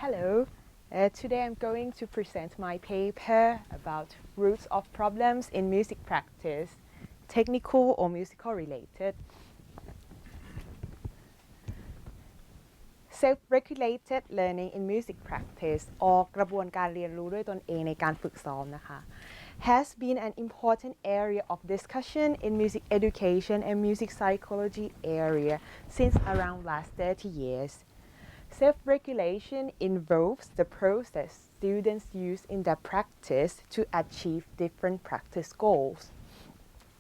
Hello, today I'm going to present my paper about roots of problems in music practice, technical or musical related. Self-regulated learning in music practice ออกกระบวนการเรียนรู้ด้วยตนเองในการฝึกซ้อมนะคะ has been an important area of discussion in music education and music psychology area since around last 30 years. Self-regulation involves the process students use in their practice to achieve different practice goals.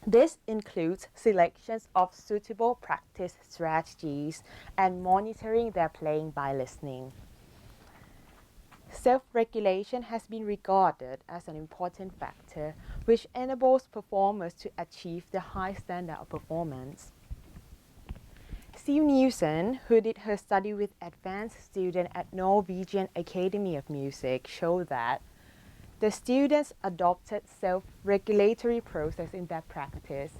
This includes selections of suitable practice strategies and monitoring their playing by listening. Self-regulation has been regarded as an important factor which enables performers to achieve the high standard of performance. C200, who did her study with advanced students at Norwegian Academy of Music, showed that the students adopted self-regulatory process in their practice.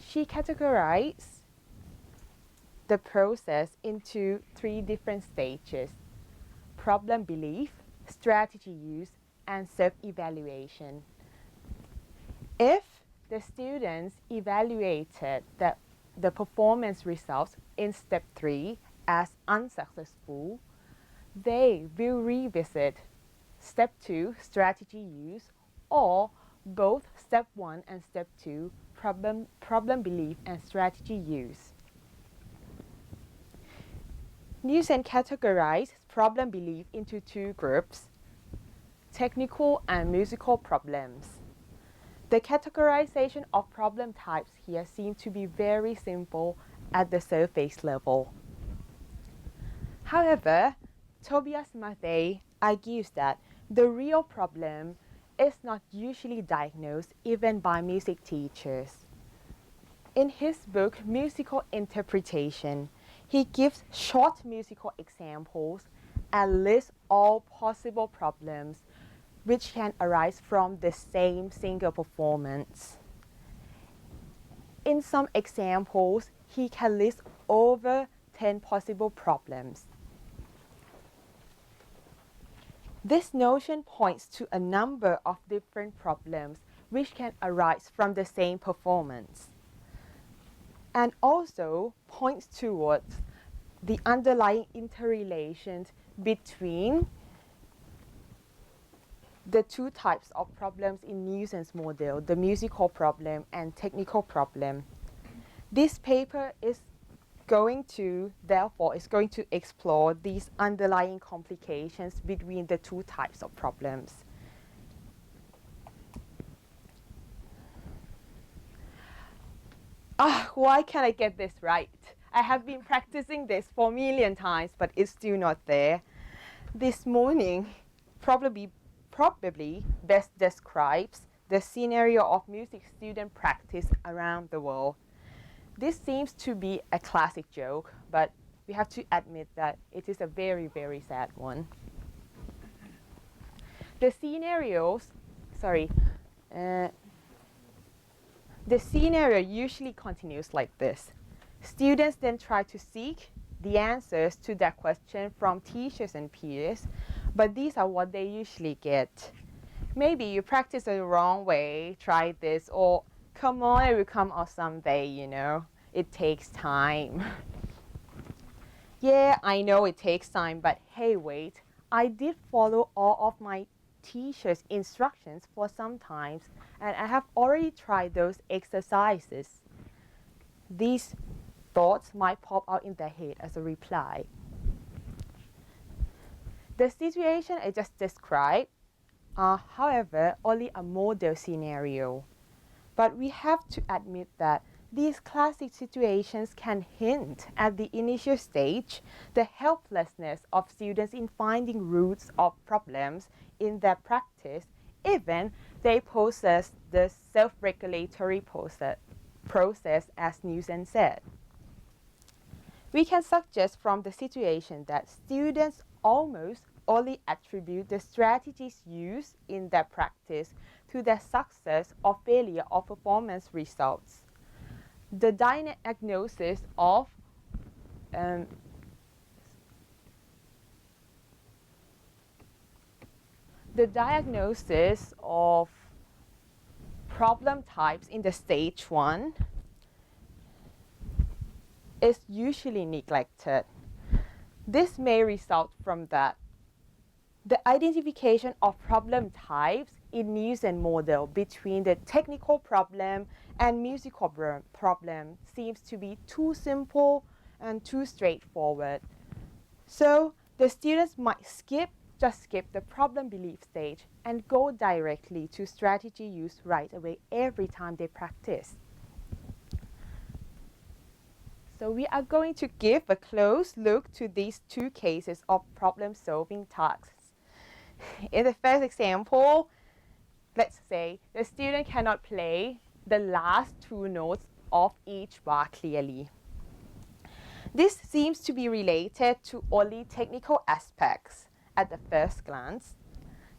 She categorized the process into 3 different stages: problem belief, strategy use, and self-evaluation. If the students evaluated the performance results in step 3 as unsuccessful, they will revisit step 2 strategy use or both step 1 and step 2 problem belief and strategy use. Nielsen categorized problem belief into 2 groups: technical and musical problems. The categorization of problem types here seems to be very simple at the surface level. However, Tobias Mathey argues that the real problem is not usually diagnosed even by music teachers. In his book Musical Interpretation, he gives short musical examples and lists all possible problems which can arise from the same single performance. In some examples, he can list over 10 possible problems. This notion points to a number of different problems which can arise from the same performance, and also points towards the underlying interrelations between the 2 types of problems in Nielsen's model, the musical problem and technical problem. This paper is going to explore these underlying complications between the 2 types of problems. Why can't I get this right? I have been practicing this for a million times, but it's still not there. This morning probably best describes the scenario of music student practice around the world. This seems to be a classic joke, but we have to admit that it is a very, very sad one. The scenario usually continues like this. Students then try to seek the answers to their question from teachers and peers, but these are what they usually get. Maybe you practice it the wrong way, try this, or come on, it will come out someday, you know. It takes time. Yeah, I know it takes time, but hey, wait. I did follow all of my teacher's instructions for some times, and I have already tried those exercises. These thoughts might pop out in their head as a reply. The situation I just described are, however, only a model scenario. But we have to admit that these classic situations can hint at the initial stage, the helplessness of students in finding roots of problems in their practice, even they possess the self-regulatory process as Nielsen said. We can suggest from the situation that students almost only attribute the strategies used in their practice to their success or failure of performance results. The diagnosis of the diagnosis of problem types in the stage 1 is usually neglected. This may result from that the identification of problem types in use and model between the technical problem and musical problem seems to be too simple and too straightforward. So the students might just skip the problem belief stage and go directly to strategy use right away every time they practice. So we are going to give a close look to these two cases of problem-solving tasks. In the first example, let's say the student cannot play the last 2 notes of each bar clearly. This seems to be related to only technical aspects at the first glance.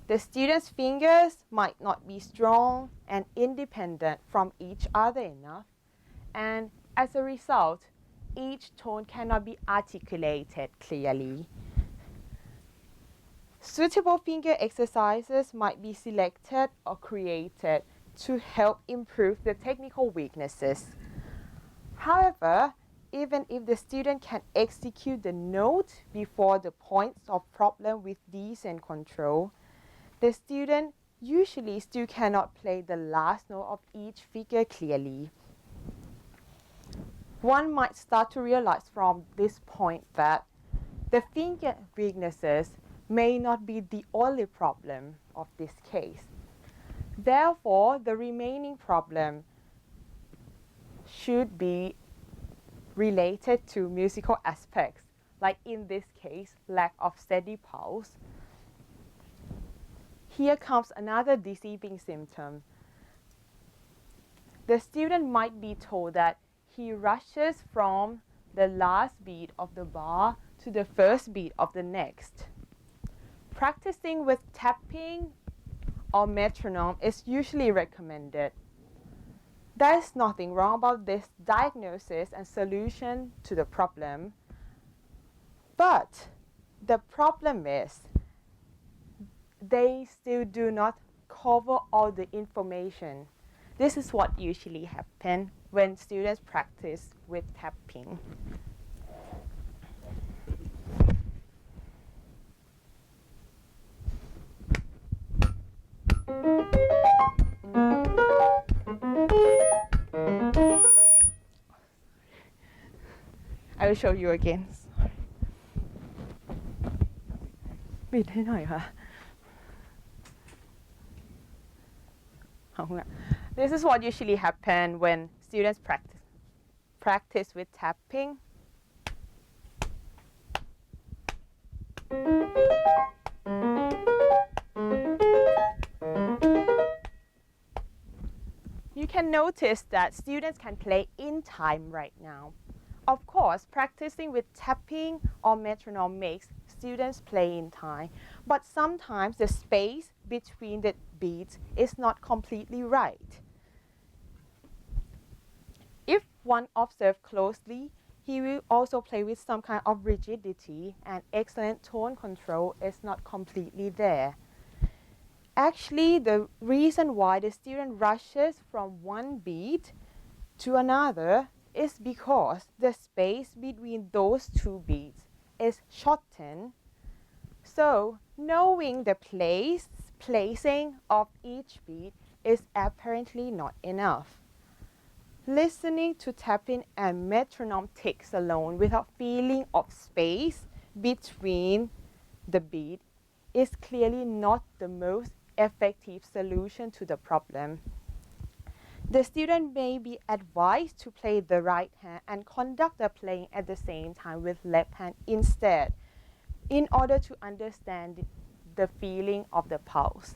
The student's fingers might not be strong and independent from each other enough, and as a result, each tone cannot be articulated clearly. Suitable finger exercises might be selected or created to help improve the technical weaknesses. However, even if the student can execute the note before the points of problem with decent control, the student usually still cannot play the last note of each figure clearly. One might start to realize from this point that the finger weaknesses may not be the only problem of this case. Therefore, the remaining problem should be related to musical aspects, like in this case, lack of steady pulse. Here comes another deceiving symptom. The student might be told that he rushes from the last beat of the bar to the first beat of the next. Practicing with tapping or metronome is usually recommended. There is nothing wrong about this diagnosis and solution to the problem, but the problem is they still do not cover all the information. This is what usually happens when students practice with tapping. I will show you again. Bịtให้หน่อยค่ะ This is what usually happens when students practice with tapping. You can notice that students can play in time right now. Of course, practicing with tapping or metronome makes students play in time, but sometimes the space between the beats is not completely right. If one observes closely, he will also play with some kind of rigidity, and excellent tone control is not completely there. Actually, the reason why the student rushes from one beat to another is because the space between those 2 beats is shortened. So, knowing the placing of each beat is apparently not enough. Listening to tapping and metronome ticks alone without feeling of space between the beat is clearly not the most effective solution to the problem. The student may be advised to play the right hand and conduct the playing at the same time with left hand instead, in order to understand the feeling of the pulse.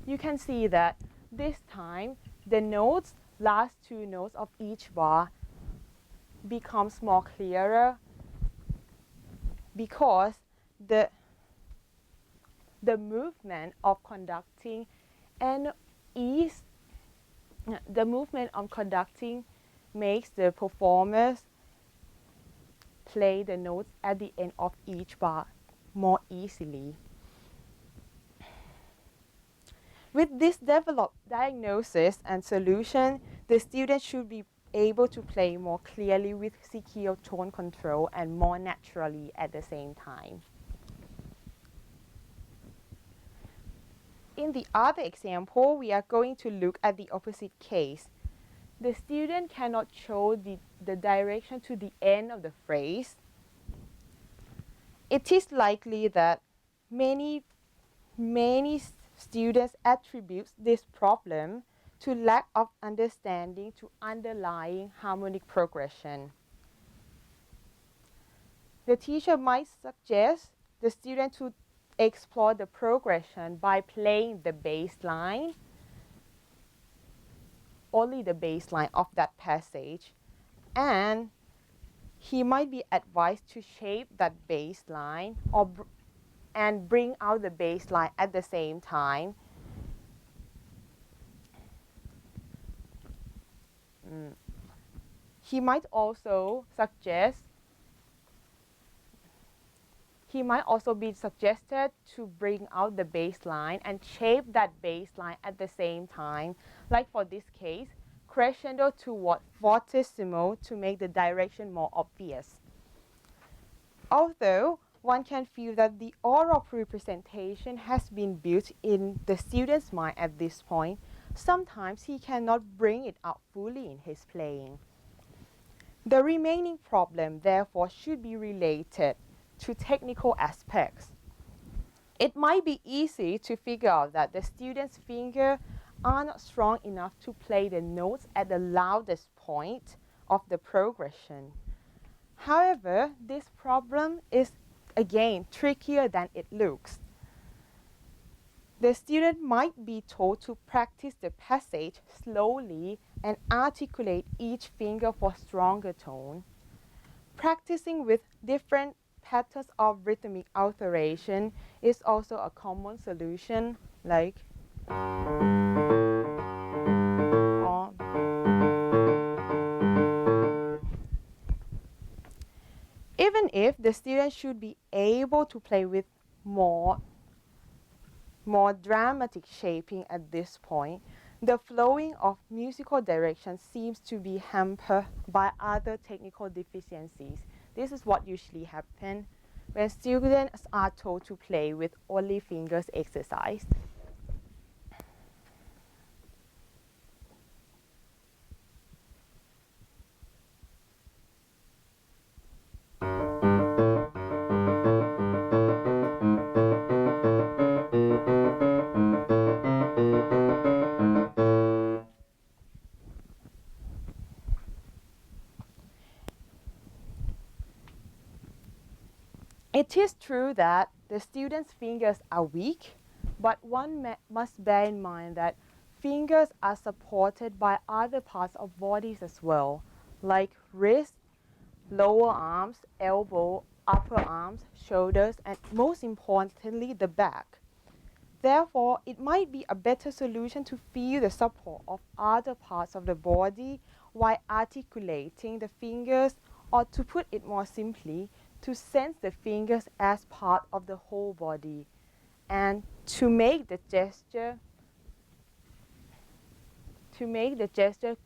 You can see that this time the notes, last 2 notes of each bar becomes more clearer because the the movement of conducting and ease the movement of conducting makes the performers play the notes at the end of each bar more easily. With this developed diagnosis and solution, the student should be able to play more clearly with secure tone control and more naturally at the same time. In the other example, we are going to look at the opposite case. The student cannot show the direction to the end of the phrase. It is likely that many students attribute this problem to lack of understanding to underlying harmonic progression. The teacher might suggest the student to explore the progression by playing the bass line, only the bass line of that passage, and he might be advised to shape that bass line and bring out the bass line at the same time. He might also be suggested to bring out the bass line and shape that bass line at the same time. Like for this case, crescendo toward fortissimo to make the direction more obvious. Although one can feel that the oral representation has been built in the student's mind at this point, sometimes he cannot bring it out fully in his playing. The remaining problem, therefore, should be related to technical aspects. It might be easy to figure out that the student's fingers are not strong enough to play the notes at the loudest point of the progression. However, this problem is again trickier than it looks. The student might be told to practice the passage slowly and articulate each finger for stronger tone. Practicing with different patterns of rhythmic alteration is also a common solution, like even if the student should be able to play with more dramatic shaping at this point, the flowing of musical direction seems to be hampered by other technical deficiencies. This is what usually happens when students are told to play with only fingers exercise. It is true that the student's fingers are weak, but one must bear in mind that fingers are supported by other parts of bodies as well, like wrists, lower arms, elbow, upper arms, shoulders, and most importantly, the back. Therefore, it might be a better solution to feel the support of other parts of the body while articulating the fingers, or to put it more simply, to sense the fingers as part of the whole body, and to make the gesture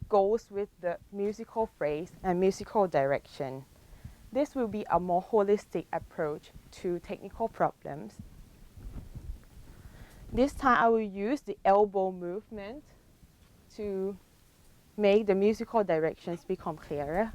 goes with the musical phrase and musical direction. This will be a more holistic approach to technical problems. This time I will use the elbow movement to make the musical directions become clearer.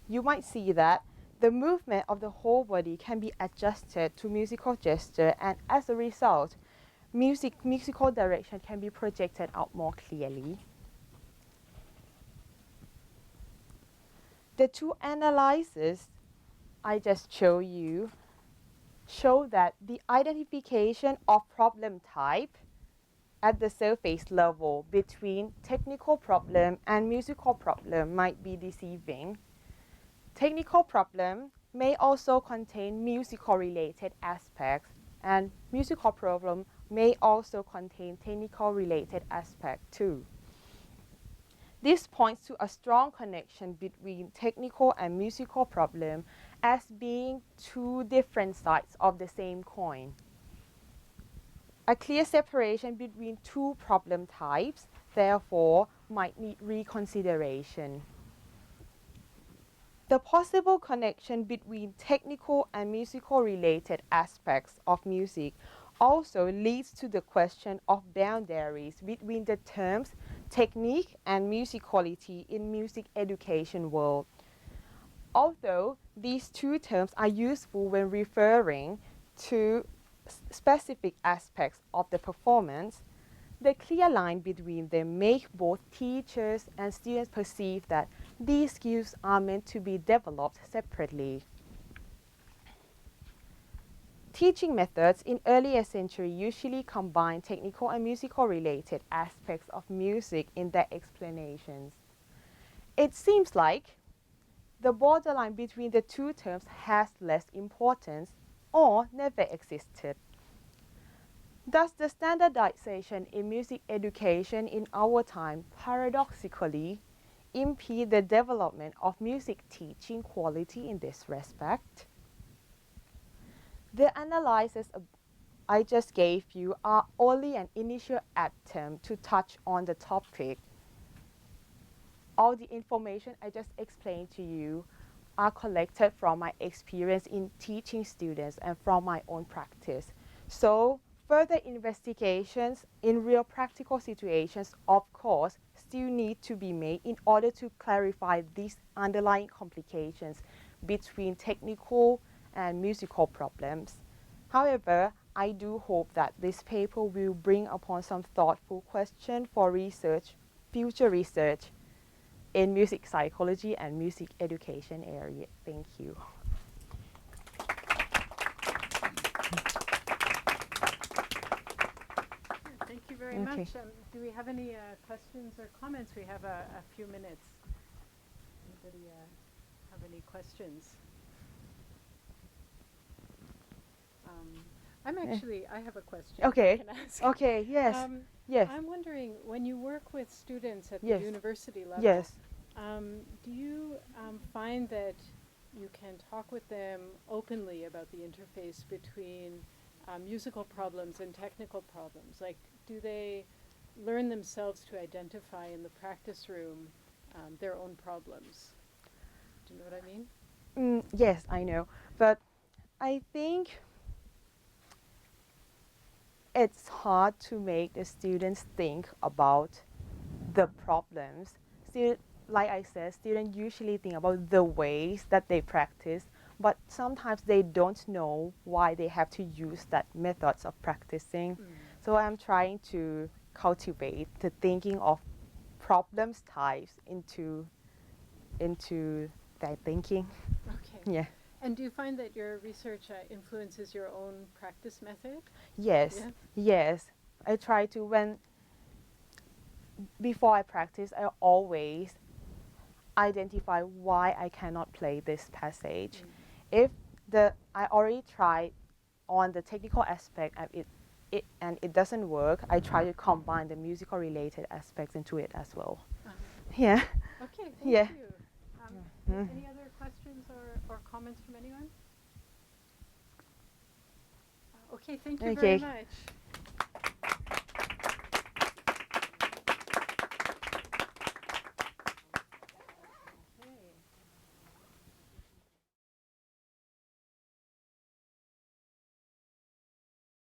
You might see that the movement of the whole body can be adjusted to musical gesture, and as a result, musical direction can be projected out more clearly. The two analyses I just showed you show that the identification of problem type at the surface level between technical problem and musical problem might be deceiving. Technical problem may also contain musical related aspects, and musical problem may also contain technical related aspects too. This points to a strong connection between technical and musical problem as being two different sides of the same coin. A clear separation between two problem types, therefore, might need reconsideration. The possible connection between technical and musical related aspects of music also leads to the question of boundaries between the terms technique and musicality in music education world. Although these two terms are useful when referring to specific aspects of the performance, the clear line between them make both teachers and students perceive that these skills are meant to be developed separately. Teaching methods in earlier century usually combine technical and musical related aspects of music in their explanations. It seems like the borderline between the two terms has less importance or never existed. Thus, the standardization in music education in our time paradoxically impede the development of music teaching quality in this respect. The analyses I just gave you are only an initial attempt to touch on the topic. All the information I just explained to you are collected from my experience in teaching students and from my own practice. So, further investigations in real practical situations, of course, still need to be made in order to clarify these underlying complications between technical and musical problems. However, I do hope that this paper will bring upon some thoughtful question for research, future research in music psychology and music education area. Thank you. Thank you very much. Do we have any questions or comments? We have a few minutes. Anybody have any questions? I have a question. Okay. I can ask. Okay, yes. Yes. I'm wondering, when you work with students at Yes. the university level, Yes. Do you find that you can talk with them openly about the interface between musical problems and technical problems? Like, do they learn themselves to identify in the practice room their own problems? Do you know what I mean? Yes, I know. But I think it's hard to make the students think about the problems. Like I said, students usually think about the ways that they practice, but sometimes they don't know why they have to use that methods of practicing. So I'm trying to cultivate the thinking of problems types into their thinking. Okay. Yeah. And do you find that your research influences your own practice method? Yes. Yeah. Yes. I try to before I practice, I always identify why I cannot play this passage. If I already tried on the technical aspect and it doesn't work, I try to combine the musical related aspects into it as well. Yeah. Okay, thank Yeah. you. Any other questions or comments from anyone? Okay, thank you very much.